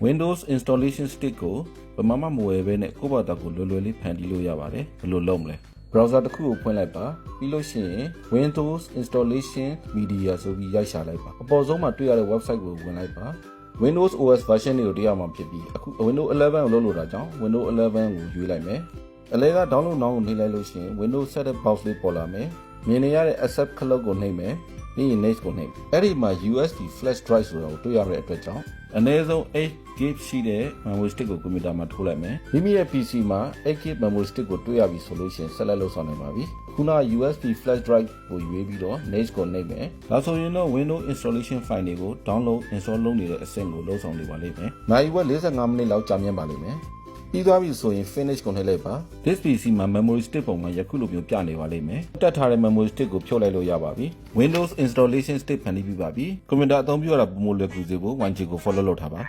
Windows installation stick ကိုဘာမှမဝယ်ဘဲနဲ့ကိုယ့်ဘာသာကိုလွယ်လွယ်လေးဖန်တီးလို့ရပါတယ်ဘယ်လိုလုပ်မလဲ browser တစ်ခုကိုဖွင့်လိုက်ပါပြီးလို့ရှိရင် Windows installation media ဆိုပြီးရိုက်ရှာလိုက်ပါအပေါ်ဆုံးမှာတွေ့ရတဲ့ website ကိုဝင်လိုက်ပါ Windows OS version တွေကိုတွေ့ရမှာဖြစ်ပြီးအခု Windows 11ကိုလုပ်လို့တာကြောင့် Windows 11ကိုရွေးလိုက်မယ်အလဲက download now ကိုနှိပ်လိုက်လို့ရှိရင် Windows setup box လေးပေါ်လာမယ်မြင်နေရတဲ့ accept ခလုတ်ကိုနှိပ်မယ်ပြီးရင် next ကိုနှိပ်အဲ့ဒီမှာ USB flash drive ဆိုတာကိုတွေ့ရတဲ့အတွက်ကြောင့်အနည်းဆုံး8 GB ရှိတဲ့ memory stick ကိုကွန်ပျူတာမှာထိုးလိုက်မယ်မိမိရဲ့ PC မှာ8 GB memory stick ကိုတွေ့ရပြီဆိုလို့ရှိရင်ဆက်လက်လုပ်ဆောင်နိုင်ပါပြီခုန USB flash drive ကိုရွေးပြီးတော့ next ကိုနှိပ်မယ်ဒါဆိုရင်တော့ Windows installation file တွေကို download install လုပ်နေတဲ့အဆင့်ကိုလုပ်ဆောင်နေပါလိမ့်မယ်နိုင်ဝက်45မိနစ်လောက်ကြာမြင့်ပါလိမ့်မယ်ပြီးသွားပြီဆိုရင် finish ကိုနှိပ်လိုက်ပါ this PC မှာ memory stick ပုံမှာယခုလိုမျိုးပြနေပါလိမ့်မယ်တက်ထားတဲ့ memory stick ကိုဖြုတ်လိုက်လို့ရပါပြီ Windows installation stick ဖန်တီးပြီးပါပြီကွန်ပျူတာအသုံးပြုရတာပုံမလွယ်ကူစေဖို့ 1G ကို follow လုပ်ထားပါ